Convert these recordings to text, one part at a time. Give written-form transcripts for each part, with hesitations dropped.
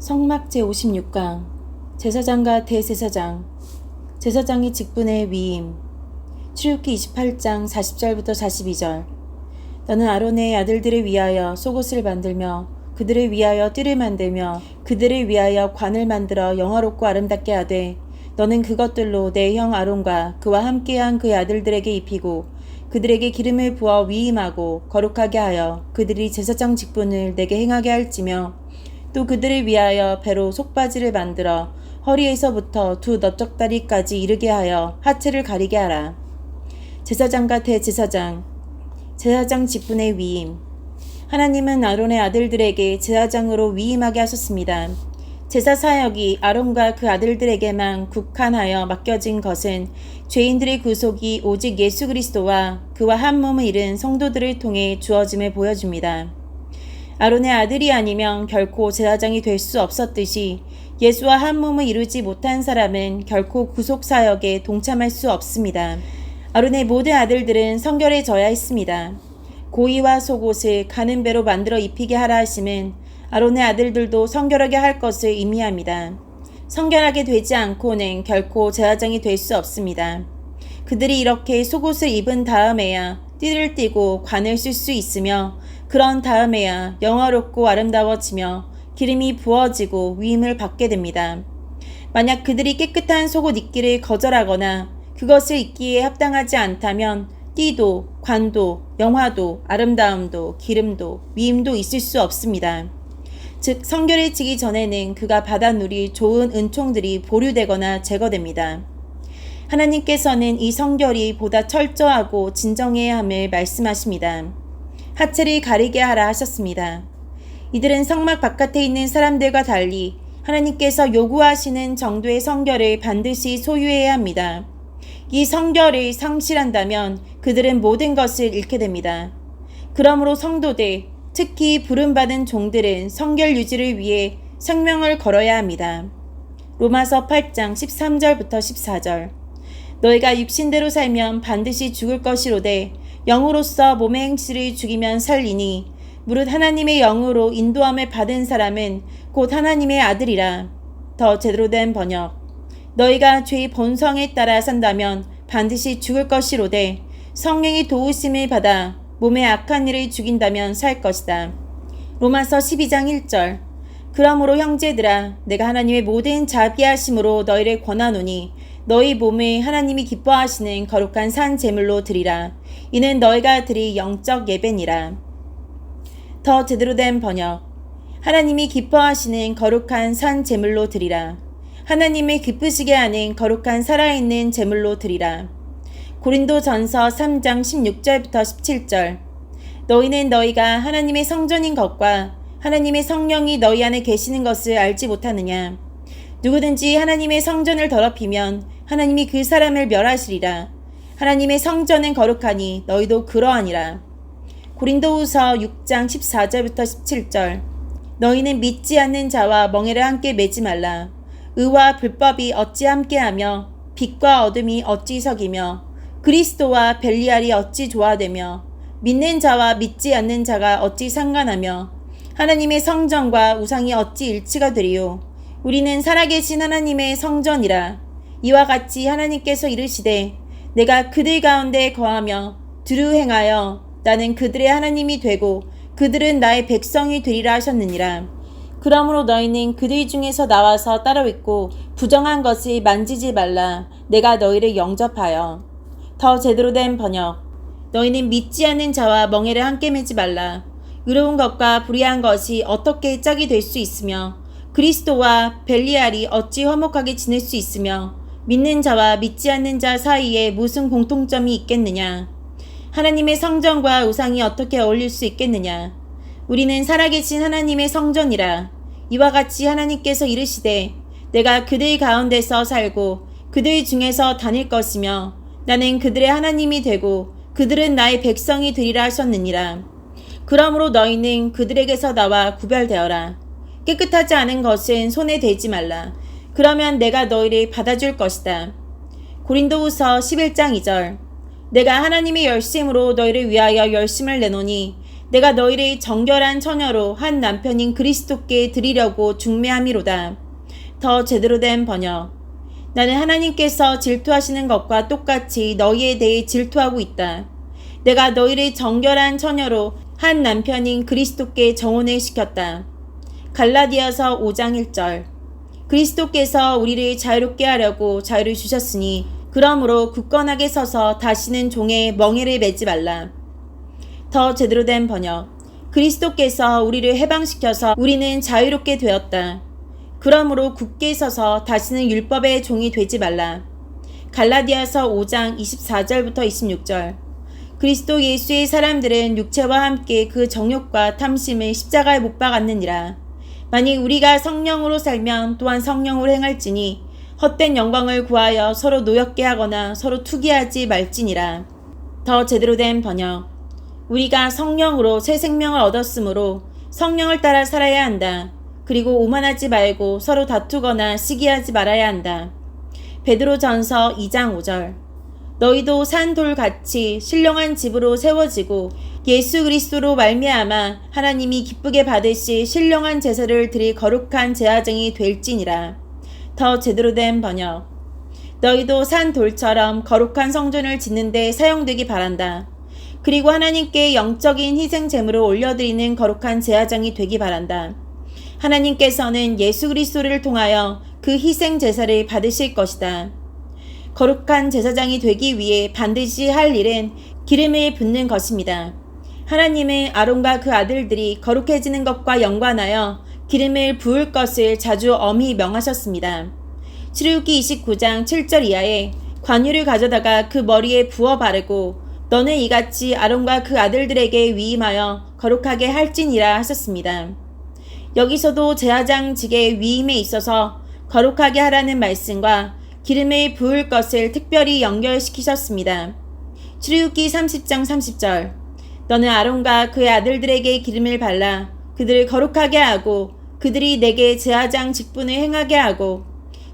성막 제56강 제사장과 대제사장 제사장의 직분의 위임 출애굽기 28장 40절부터 42절 너는 아론의 아들들을 위하여 속옷을 만들며 그들을 위하여 띠를 만들며 그들을 위하여 관을 만들어 영화롭고 아름답게 하되 너는 그것들로 내 형 아론과 그와 함께한 그의 아들들에게 입히고 그들에게 기름을 부어 위임하고 거룩하게 하여 그들이 제사장 직분을 내게 행하게 할지며 또 그들을 위하여 배로 속바지를 만들어 허리에서부터 두 넓적다리까지 이르게 하여 하체를 가리게 하라. 제사장과 대제사장 제사장 직분의 위임 하나님은 아론의 아들들에게 제사장으로 위임하게 하셨습니다. 제사 사역이 아론과 그 아들들에게만 국한하여 맡겨진 것은 죄인들의 구속이 오직 예수 그리스도와 그와 한 몸을 이룬 성도들을 통해 주어짐을 보여줍니다. 아론의 아들이 아니면 결코 제사장이 될 수 없었듯이 예수와 한 몸을 이루지 못한 사람은 결코 구속사역에 동참할 수 없습니다. 아론의 모든 아들들은 성결에 져야 했습니다. 고의와 속옷을 가는 배로 만들어 입히게 하라 하심은 아론의 아들들도 성결하게 할 것을 의미합니다. 성결하게 되지 않고는 결코 제사장이 될 수 없습니다. 그들이 이렇게 속옷을 입은 다음에야 띠를 띠고 관을 쓸 수 있으며 그런 다음에야 영화롭고 아름다워지며 기름이 부어지고 위임을 받게 됩니다. 만약 그들이 깨끗한 속옷 입기를 거절하거나 그것을 입기에 합당하지 않다면 띠도 관도 영화도 아름다움도 기름도 위임도 있을 수 없습니다. 즉 성결해지기 전에는 그가 받아 누릴 좋은 은총들이 보류되거나 제거됩니다. 하나님께서는 이 성결이 보다 철저하고 진정해야 함을 말씀하십니다. 하체를 가리게 하라 하셨습니다. 이들은 성막 바깥에 있는 사람들과 달리 하나님께서 요구하시는 정도의 성결을 반드시 소유해야 합니다. 이 성결을 상실한다면 그들은 모든 것을 잃게 됩니다. 그러므로 성도들, 특히 부름받은 종들은 성결 유지를 위해 생명을 걸어야 합니다. 로마서 8장 13절부터 14절 너희가 육신대로 살면 반드시 죽을 것이로되 영으로서 몸의 행실을 죽이면 살리니 무릇 하나님의 영으로 인도함을 받은 사람은 곧 하나님의 아들이라. 더 제대로 된 번역 너희가 죄의 본성에 따라 산다면 반드시 죽을 것이로되 성령이 도우심을 받아 몸의 악한 일을 죽인다면 살 것이다. 로마서 12장 1절 그러므로 형제들아 내가 하나님의 모든 자비하심으로 너희를 권하노니 너희 몸을 하나님이 기뻐하시는 거룩한 산 제물로 드리라. 이는 너희가 드릴 영적 예배니라. 더 제대로 된 번역 하나님이 기뻐하시는 거룩한 산 제물로 드리라. 하나님을 기쁘시게 하는 거룩한 살아있는 제물로 드리라. 고린도전서 3장 16절부터 17절 너희는 너희가 하나님의 성전인 것과 하나님의 성령이 너희 안에 계시는 것을 알지 못하느냐. 누구든지 하나님의 성전을 더럽히면 하나님이 그 사람을 멸하시리라. 하나님의 성전은 거룩하니 너희도 그러하니라. 고린도후서 6장 14절부터 17절 너희는 믿지 않는 자와 멍에를 함께 매지 말라. 의와 불법이 어찌 함께하며 빛과 어둠이 어찌 섞이며 그리스도와 벨리알이 어찌 조화되며 믿는 자와 믿지 않는 자가 어찌 상관하며 하나님의 성전과 우상이 어찌 일치가 되리요. 우리는 살아계신 하나님의 성전이라. 이와 같이 하나님께서 이르시되 내가 그들 가운데 거하며 두루 행하여 나는 그들의 하나님이 되고 그들은 나의 백성이 되리라 하셨느니라. 그러므로 너희는 그들 중에서 나와서 따로 있고 부정한 것을 만지지 말라. 내가 너희를 영접하여. 더 제대로 된 번역 너희는 믿지 않는 자와 멍에를 함께 매지 말라. 의로운 것과 불의한 것이 어떻게 짝이 될 수 있으며 그리스도와 벨리알이 어찌 화목하게 지낼 수 있으며 믿는 자와 믿지 않는 자 사이에 무슨 공통점이 있겠느냐. 하나님의 성전과 우상이 어떻게 어울릴 수 있겠느냐. 우리는 살아계신 하나님의 성전이라. 이와 같이 하나님께서 이르시되 내가 그들 가운데서 살고 그들 중에서 다닐 것이며 나는 그들의 하나님이 되고 그들은 나의 백성이 되리라 하셨느니라. 그러므로 너희는 그들에게서 나와 구별되어라. 깨끗하지 않은 것은 손에 대지 말라. 그러면 내가 너희를 받아줄 것이다. 고린도후서 11장 2절 내가 하나님의 열심으로 너희를 위하여 열심을 내노니 내가 너희를 정결한 처녀로 한 남편인 그리스도께 드리려고 중매함이로다. 더 제대로 된 번역. 나는 하나님께서 질투하시는 것과 똑같이 너희에 대해 질투하고 있다. 내가 너희를 정결한 처녀로 한 남편인 그리스도께 정혼을 시켰다. 갈라디아서 5장 1절. 그리스도께서 우리를 자유롭게 하려고 자유를 주셨으니 그러므로 굳건하게 서서 다시는 종의 멍에를 매지 말라. 더 제대로 된 번역. 그리스도께서 우리를 해방시켜서 우리는 자유롭게 되었다. 그러므로 굳게 서서 다시는 율법의 종이 되지 말라. 갈라디아서 5장 24절부터 26절. 그리스도 예수의 사람들은 육체와 함께 그 정욕과 탐심을 십자가에 못 박았느니라. 만일 우리가 성령으로 살면 또한 성령으로 행할지니 헛된 영광을 구하여 서로 노엽게 하거나 서로 투기하지 말지니라. 더 제대로 된 번역. 우리가 성령으로 새 생명을 얻었으므로 성령을 따라 살아야 한다. 그리고 오만하지 말고 서로 다투거나 시기하지 말아야 한다. 베드로전서 2장 5절. 너희도 산 돌같이 신령한 집으로 세워지고 예수 그리스도로 말미암아 하나님이 기쁘게 받으실 신령한 제사를 드릴 거룩한 제사장이 될지니라. 더 제대로 된 번역. 너희도 산 돌처럼 거룩한 성전을 짓는 데 사용되기 바란다. 그리고 하나님께 영적인 희생 제물을 올려드리는 거룩한 제사장이 되기 바란다. 하나님께서는 예수 그리스도를 통하여 그 희생 제사를 받으실 것이다. 거룩한 제사장이 되기 위해 반드시 할 일은 기름을 붓는 것입니다. 하나님은 아론과 그 아들들이 거룩해지는 것과 연관하여 기름을 부을 것을 자주 엄히 명하셨습니다. 출애굽기 29장 7절 이하에 관유를 가져다가 그 머리에 부어 바르고 너는 이같이 아론과 그 아들들에게 위임하여 거룩하게 할지니라 하셨습니다. 여기서도 제사장직의 위임에 있어서 거룩하게 하라는 말씀과 기름을 부을 것을 특별히 연결시키셨습니다. 출애굽기 30장 30절. 너는 아론과 그의 아들들에게 기름을 발라 그들을 거룩하게 하고 그들이 내게 제사장 직분을 행하게 하고.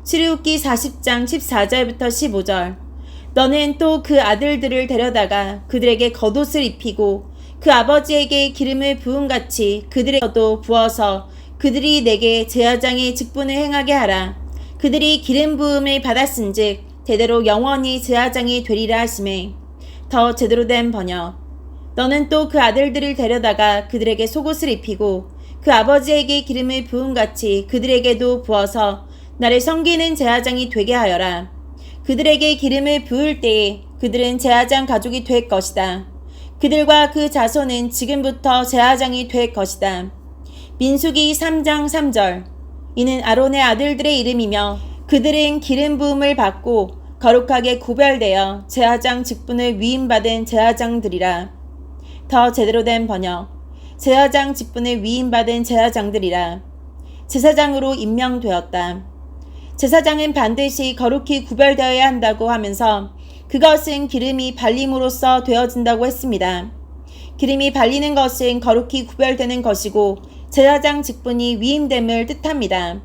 출애굽기 40장 14절부터 15절. 너는 또 그 아들들을 데려다가 그들에게 겉옷을 입히고 그 아버지에게 기름을 부음같이 그들에게도 부어서 그들이 내게 제사장의 직분을 행하게 하라. 그들이 기름 부음을 받았은즉 대대로 영원히 제사장이 되리라 하시매. 더 제대로 된 번역. 너는 또 그 아들들을 데려다가 그들에게 속옷을 입히고 그 아버지에게 기름을 부음같이 그들에게도 부어서 나를 섬기는 제사장이 되게 하여라. 그들에게 기름을 부을 때에 그들은 제사장 가족이 될 것이다. 그들과 그 자손은 지금부터 제사장이 될 것이다. 민수기 3장 3절. 이는 아론의 아들들의 이름이며 그들은 기름 부음을 받고 거룩하게 구별되어 제사장 직분을 위임받은 제사장들이라. 더 제대로 된 번역. 제사장 직분을 위임받은 제사장들이라. 제사장으로 임명되었다. 제사장은 반드시 거룩히 구별되어야 한다고 하면서 그것은 기름이 발림으로써 되어진다고 했습니다. 기름이 발리는 것은 거룩히 구별되는 것이고 제사장 직분이 위임됨을 뜻합니다.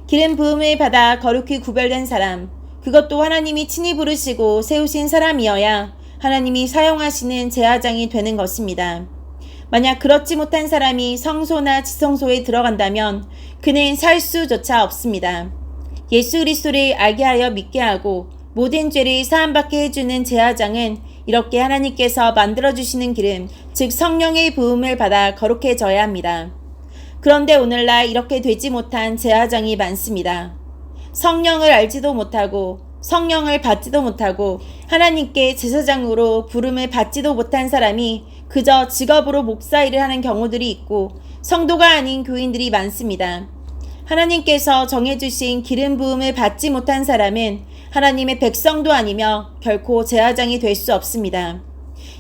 기름 부음을 받아 거룩히 구별된 사람, 그것도 하나님이 친히 부르시고 세우신 사람이어야 하나님이 사용하시는 제사장이 되는 것입니다. 만약 그렇지 못한 사람이 성소나 지성소에 들어간다면 그는 살 수조차 없습니다. 예수 그리스도를 알게 하여 믿게 하고 모든 죄를 사함받게 해주는 제사장은 이렇게 하나님께서 만들어주시는 기름, 즉 성령의 부음을 받아 거룩해져야 합니다. 그런데 오늘날 이렇게 되지 못한 제사장이 많습니다. 성령을 알지도 못하고 성령을 받지도 못하고 하나님께 제사장으로 부름을 받지도 못한 사람이 그저 직업으로 목사 일을 하는 경우들이 있고 성도가 아닌 교인들이 많습니다. 하나님께서 정해주신 기름 부음을 받지 못한 사람은 하나님의 백성도 아니며 결코 제사장이 될 수 없습니다.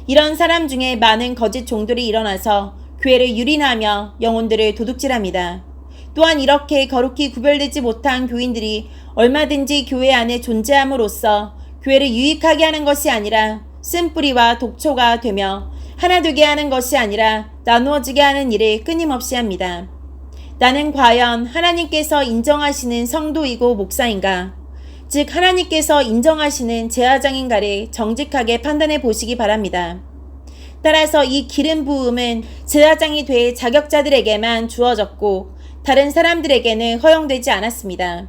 이런 사람 중에 많은 거짓 종들이 일어나서 교회를 유린하며 영혼들을 도둑질합니다. 또한 이렇게 거룩히 구별되지 못한 교인들이 얼마든지 교회 안에 존재함으로써 교회를 유익하게 하는 것이 아니라 쓴뿌리와 독초가 되며 하나 되게 하는 것이 아니라 나누어지게 하는 일을 끊임없이 합니다. 나는 과연 하나님께서 인정하시는 성도이고 목사인가? 즉 하나님께서 인정하시는 제사장인가를 정직하게 판단해 보시기 바랍니다. 따라서 이 기름 부음은 제사장이 될 자격자들에게만 주어졌고 다른 사람들에게는 허용되지 않았습니다.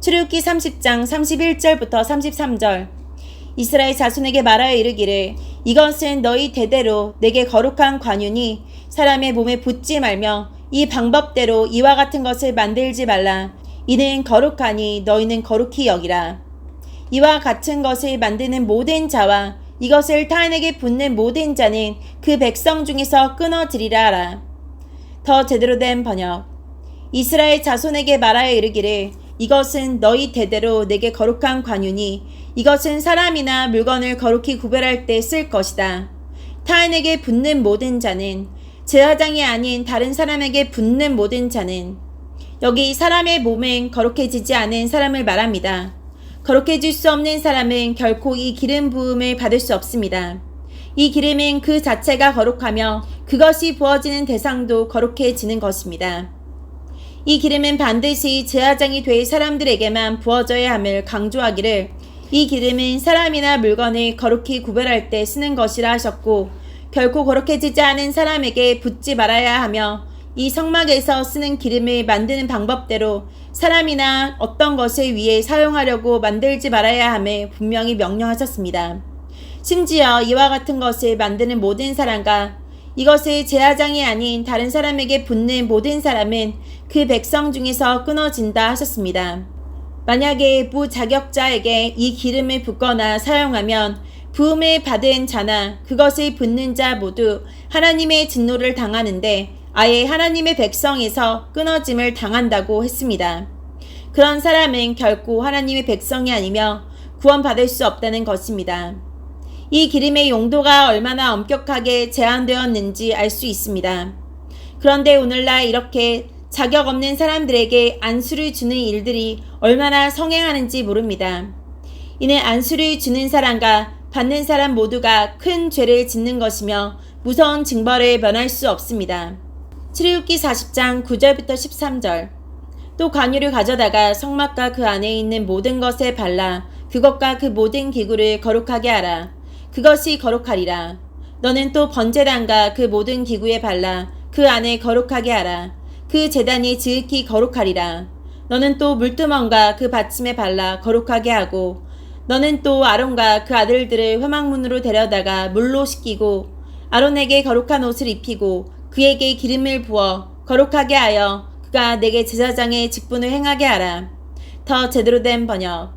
출애굽기 30장 31절부터 33절. 이스라엘 자손에게 말하여 이르기를 이것은 너희 대대로 내게 거룩한 관윤이 사람의 몸에 붙지 말며 이 방법대로 이와 같은 것을 만들지 말라. 이는 거룩하니 너희는 거룩히 여기라. 이와 같은 것을 만드는 모든 자와 이것을 타인에게 붓는 모든 자는 그 백성 중에서 끊어지리라 하라. 더 제대로 된 번역. 이스라엘 자손에게 말하여 이르기를 이것은 너희 대대로 내게 거룩한 관윤이 이것은 사람이나 물건을 거룩히 구별할 때 쓸 것이다. 타인에게 붓는 모든 자는 제사장이 아닌 다른 사람에게 붓는 모든 자는 여기 사람의 몸은 거룩해지지 않은 사람을 말합니다. 거룩해질 수 없는 사람은 결코 이 기름 부음을 받을 수 없습니다. 이 기름은 그 자체가 거룩하며 그것이 부어지는 대상도 거룩해지는 것입니다. 이 기름은 반드시 제사장이 될 사람들에게만 부어져야 함을 강조하기를 이 기름은 사람이나 물건을 거룩히 구별할 때 쓰는 것이라 하셨고 결코 거룩해지지 않은 사람에게 붓지 말아야 하며 이 성막에서 쓰는 기름을 만드는 방법대로 사람이나 어떤 것을 위해 사용하려고 만들지 말아야 함을 분명히 명령하셨습니다. 심지어 이와 같은 것을 만드는 모든 사람과 이것을 제사장이 아닌 다른 사람에게 붓는 모든 사람은 그 백성 중에서 끊어진다 하셨습니다. 만약에 무자격자에게 이 기름을 붓거나 사용하면 부음을 받은 자나 그것을 붓는 자 모두 하나님의 진노를 당하는데 아예 하나님의 백성에서 끊어짐을 당한다고 했습니다. 그런 사람은 결코 하나님의 백성이 아니며 구원받을 수 없다는 것입니다. 이 기름의 용도가 얼마나 엄격하게 제한되었는지 알 수 있습니다. 그런데 오늘날 이렇게 자격 없는 사람들에게 안수를 주는 일들이 얼마나 성행하는지 모릅니다. 이는 안수를 주는 사람과 받는 사람 모두가 큰 죄를 짓는 것이며 무서운 징벌을 면할 수 없습니다. 출애굽기 40장 9절부터 13절. 또 관유를 가져다가 성막과 그 안에 있는 모든 것에 발라 그것과 그 모든 기구를 거룩하게 하라. 그것이 거룩하리라. 너는 또 번제단과 그 모든 기구에 발라 그 안에 거룩하게 하라. 그 제단이 지극히 거룩하리라. 너는 또 물두멍과 그 받침에 발라 거룩하게 하고 너는 또 아론과 그 아들들을 회막문으로 데려다가 물로 씻기고 아론에게 거룩한 옷을 입히고 그에게 기름을 부어 거룩하게 하여 그가 내게 제사장의 직분을 행하게 하라. 더 제대로 된 번역.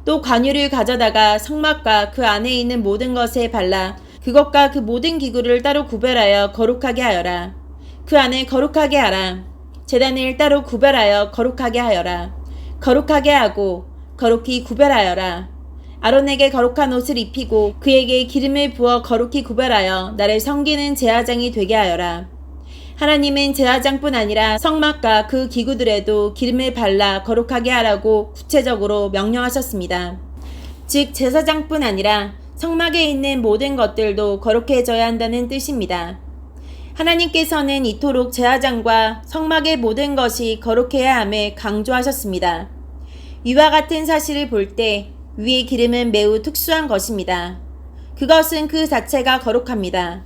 또 관유를 가져다가 성막과 그 안에 있는 모든 것에 발라 그것과 그 모든 기구를 따로 구별하여 거룩하게 하여라. 그 안에 거룩하게 하라. 제단을 따로 구별하여 거룩하게 하여라. 거룩하게 하고 거룩히 구별하여라. 아론에게 거룩한 옷을 입히고 그에게 기름을 부어 거룩히 구별하여 나를 섬기는 제사장이 되게 하여라. 하나님은 제사장뿐 아니라 성막과 그 기구들에도 기름을 발라 거룩하게 하라고 구체적으로 명령하셨습니다. 즉 제사장뿐 아니라 성막에 있는 모든 것들도 거룩해져야 한다는 뜻입니다. 하나님께서는 이토록 제사장과 성막의 모든 것이 거룩해야 함을 강조하셨습니다. 이와 같은 사실을 볼 때 위의 기름은 매우 특수한 것입니다. 그것은 그 자체가 거룩합니다.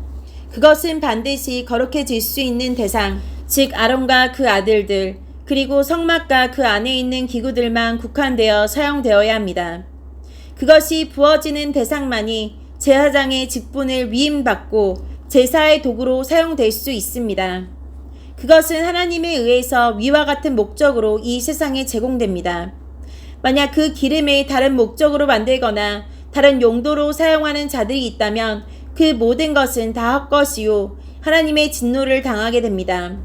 그것은 반드시 거룩해질 수 있는 대상, 즉 아론과 그 아들들, 그리고 성막과 그 안에 있는 기구들만 국한되어 사용되어야 합니다. 그것이 부어지는 대상만이 제사장의 직분을 위임받고 제사의 도구로 사용될 수 있습니다. 그것은 하나님에 의해서 위와 같은 목적으로 이 세상에 제공됩니다. 만약 그 기름을 다른 목적으로 만들거나 다른 용도로 사용하는 자들이 있다면 그 모든 것은 다 헛것이요 하나님의 진노를 당하게 됩니다.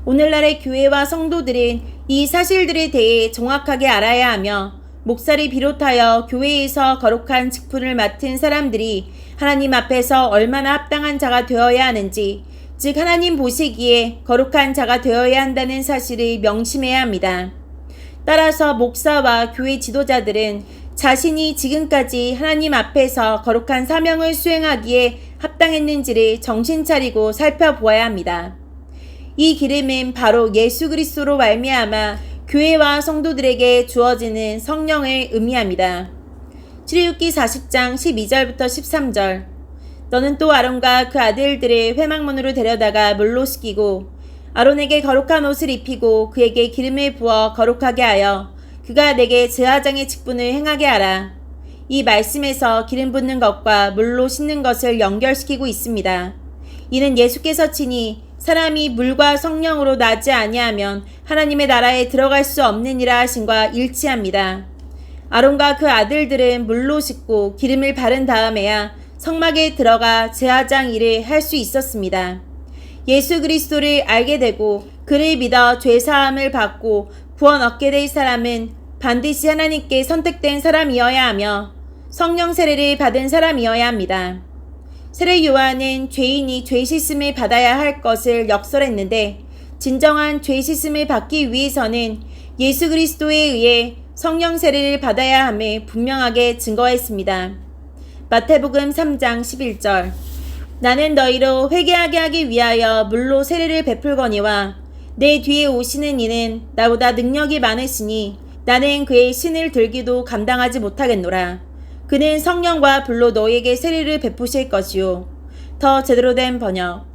오늘날의 교회와 성도들은 이 사실들에 대해 정확하게 알아야 하며 목사를 비롯하여 교회에서 거룩한 직분을 맡은 사람들이 하나님 앞에서 얼마나 합당한 자가 되어야 하는지, 즉 하나님 보시기에 거룩한 자가 되어야 한다는 사실을 명심해야 합니다. 따라서 목사와 교회 지도자들은 자신이 지금까지 하나님 앞에서 거룩한 사명을 수행하기에 합당했는지를 정신 차리고 살펴보아야 합니다. 이 기름은 바로 예수 그리스도로 말미암아 교회와 성도들에게 주어지는 성령을 의미합니다. 출애굽기 40장 12절부터 13절. 너는 또 아론과 그 아들들을 회막문으로 데려다가 물로 씻기고 아론에게 거룩한 옷을 입히고 그에게 기름을 부어 거룩하게 하여 그가 내게 제사장의 직분을 행하게 하라. 이 말씀에서 기름 붓는 것과 물로 씻는 것을 연결시키고 있습니다. 이는 예수께서 친히 사람이 물과 성령으로 나지 아니하면 하나님의 나라에 들어갈 수 없느니라 하신과 일치합니다. 아론과 그 아들들은 물로 씻고 기름을 바른 다음에야 성막에 들어가 제사장 일을 할 수 있었습니다. 예수 그리스도를 알게 되고 그를 믿어 죄사함을 받고 구원 얻게 될 사람은 반드시 하나님께 선택된 사람이어야 하며 성령 세례를 받은 사람이어야 합니다. 세례 요한은 죄인이 죄 씻음을 받아야 할 것을 역설했는데 진정한 죄 씻음을 받기 위해서는 예수 그리스도에 의해 성령 세례를 받아야 함을 분명하게 증거했습니다. 마태복음 3장 11절 나는 너희로 회개하게 하기 위하여 물로 세례를 베풀거니와 내 뒤에 오시는 이는 나보다 능력이 많으시니 나는 그의 신을 들기도 감당하지 못하겠노라. 그는 성령과 불로 너희에게 세례를 베푸실 것이요. 더 제대로 된 번역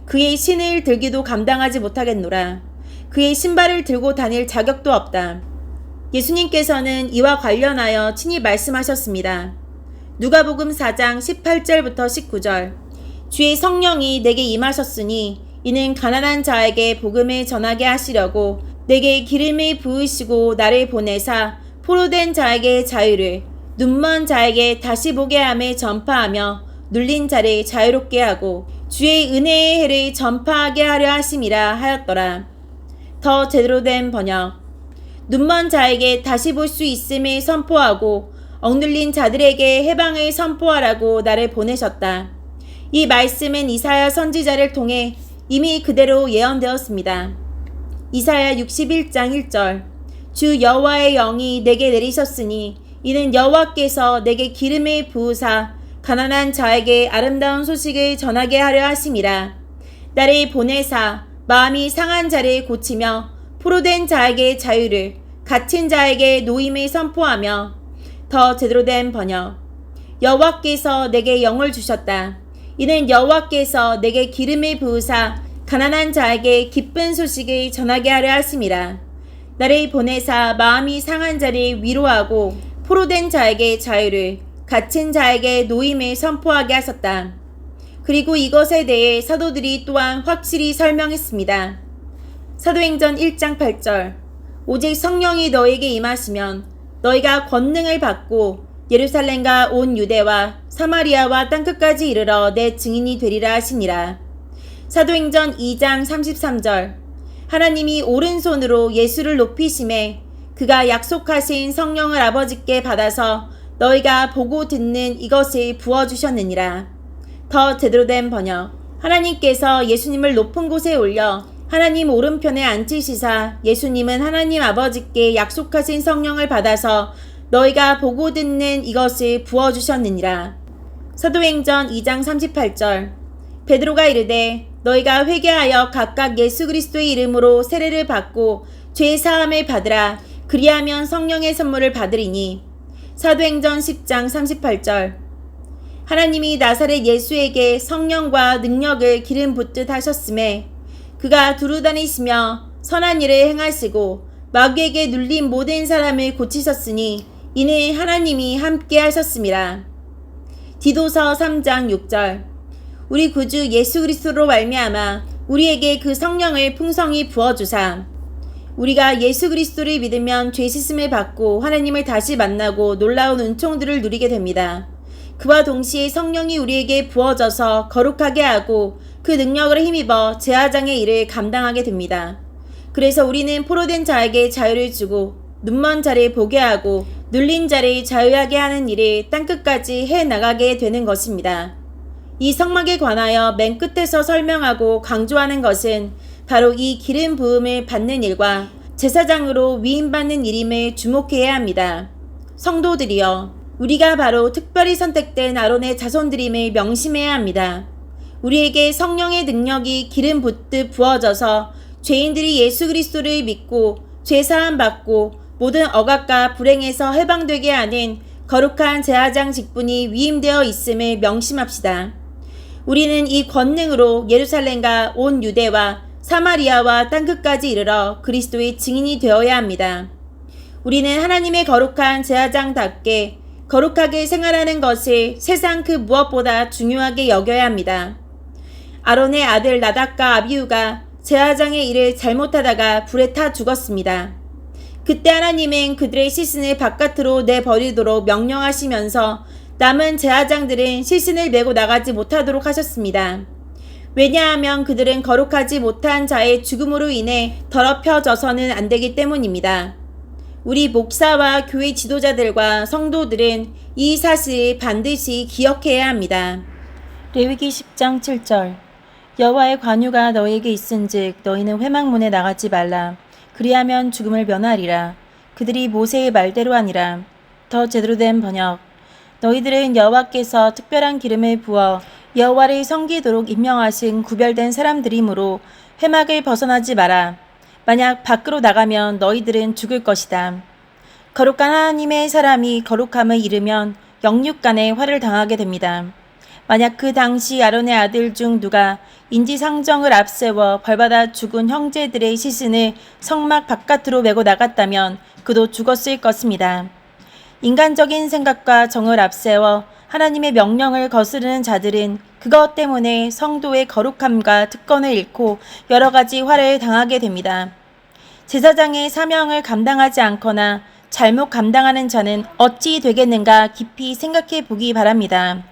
그의 신을 들기도 감당하지 못하겠노라. 그의 신발을 들고 다닐 자격도 없다. 예수님께서는 이와 관련하여 친히 말씀하셨습니다. 누가복음 4장 18절부터 19절 주의 성령이 내게 임하셨으니 이는 가난한 자에게 복음을 전하게 하시려고 내게 기름을 부으시고 나를 보내사 포로된 자에게 자유를 눈먼 자에게 다시 보게 함을 전파하며 눌린 자를 자유롭게 하고 주의 은혜의 해를 전파하게 하려 하심이라 하였더라. 더 제대로 된 번역 눈먼 자에게 다시 볼 수 있음을 선포하고 억눌린 자들에게 해방을 선포하라고 나를 보내셨다. 이 말씀은 이사야 선지자를 통해 이미 그대로 예언되었습니다. 이사야 61장 1절 주 여호와의 영이 내게 내리셨으니 이는 여호와께서 내게 기름을 부으사 가난한 자에게 아름다운 소식을 전하게 하려 하심이라. 나를 보내사 마음이 상한 자를 고치며 포로된 자에게 자유를 갇힌 자에게 노임을 선포하며 더 제대로 된 번역 여호와께서 내게 영을 주셨다. 이는 여호와께서 내게 기름을 부으사 가난한 자에게 기쁜 소식을 전하게 하려 하심이라. 나를 보내사 마음이 상한 자를 위로하고 포로된 자에게 자유를 갇힌 자에게 노임을 선포하게 하셨다. 그리고 이것에 대해 사도들이 또한 확실히 설명했습니다. 사도행전 1장 8절 오직 성령이 너에게 임하시면 너희가 권능을 받고 예루살렘과 온 유대와 사마리아와 땅끝까지 이르러 내 증인이 되리라 하시니라. 사도행전 2장 33절 하나님이 오른손으로 예수를 높이심에 그가 약속하신 성령을 아버지께 받아서 너희가 보고 듣는 이것을 부어주셨느니라. 더 제대로 된 번역 하나님께서 예수님을 높은 곳에 올려 하나님 오른편에 앉히시사 예수님은 하나님 아버지께 약속하신 성령을 받아서 너희가 보고 듣는 이것을 부어주셨느니라. 사도행전 2장 38절 베드로가 이르되 너희가 회개하여 각각 예수 그리스도의 이름으로 세례를 받고 죄 사함을 받으라. 그리하면 성령의 선물을 받으리니. 사도행전 10장 38절 하나님이 나사렛 예수에게 성령과 능력을 기름 붓듯 하셨음에 그가 두루 다니시며 선한 일을 행하시고 마귀에게 눌린 모든 사람을 고치셨으니 이는 하나님이 함께 하셨음이라. 디도서 3장 6절 우리 구주 예수 그리스도로 말미암아 우리에게 그 성령을 풍성히 부어주사 우리가 예수 그리스도를 믿으면 죄 씻음을 받고 하나님을 다시 만나고 놀라운 은총들을 누리게 됩니다. 그와 동시에 성령이 우리에게 부어져서 거룩하게 하고 그 능력을 힘입어 제사장의 일을 감당하게 됩니다. 그래서 우리는 포로된 자에게 자유를 주고 눈먼 자를 보게 하고 눌린 자를 자유하게 하는 일을 땅끝까지 해나가게 되는 것입니다. 이 성막에 관하여 맨 끝에서 설명하고 강조하는 것은 바로 이 기름 부음을 받는 일과 제사장으로 위임받는 일임을 주목해야 합니다. 성도들이여 우리가 바로 특별히 선택된 아론의 자손들임을 명심해야 합니다. 우리에게 성령의 능력이 기름 붓듯 부어져서 죄인들이 예수 그리스도를 믿고 죄사함 받고 모든 억압과 불행에서 해방되게 하는 거룩한 제사장 직분이 위임되어 있음을 명심합시다. 우리는 이 권능으로 예루살렘과 온 유대와 사마리아와 땅끝까지 이르러 그리스도의 증인이 되어야 합니다. 우리는 하나님의 거룩한 제사장답게 거룩하게 생활하는 것을 세상 그 무엇보다 중요하게 여겨야 합니다. 아론의 아들 나답과 아비후가 제사장의 일을 잘못하다가 불에 타 죽었습니다. 그때 하나님은 그들의 시신을 바깥으로 내버리도록 명령하시면서 남은 제사장들은 시신을 메고 나가지 못하도록 하셨습니다. 왜냐하면 그들은 거룩하지 못한 자의 죽음으로 인해 더럽혀져서는 안 되기 때문입니다. 우리 목사와 교회 지도자들과 성도들은 이 사실을 반드시 기억해야 합니다. 레위기 10장 7절 여호와의 관유가 너희에게 있은즉 너희는 회막문에 나가지 말라. 그리하면 죽음을 면하리라. 그들이 모세의 말대로 하니라. 더 제대로 된 번역 너희들은 여호와께서 특별한 기름을 부어 여호와를 섬기도록 임명하신 구별된 사람들이므로 회막을 벗어나지 마라. 만약 밖으로 나가면 너희들은 죽을 것이다. 거룩한 하나님의 사람이 거룩함을 잃으면 영육간에 화를 당하게 됩니다. 만약 그 당시 아론의 아들 중 누가 인지상정을 앞세워 벌받아 죽은 형제들의 시신을 성막 바깥으로 메고 나갔다면 그도 죽었을 것입니다. 인간적인 생각과 정을 앞세워 하나님의 명령을 거스르는 자들은 그것 때문에 성도의 거룩함과 특권을 잃고 여러 가지 화를 당하게 됩니다. 제사장의 사명을 감당하지 않거나 잘못 감당하는 자는 어찌 되겠는가 깊이 생각해 보기 바랍니다.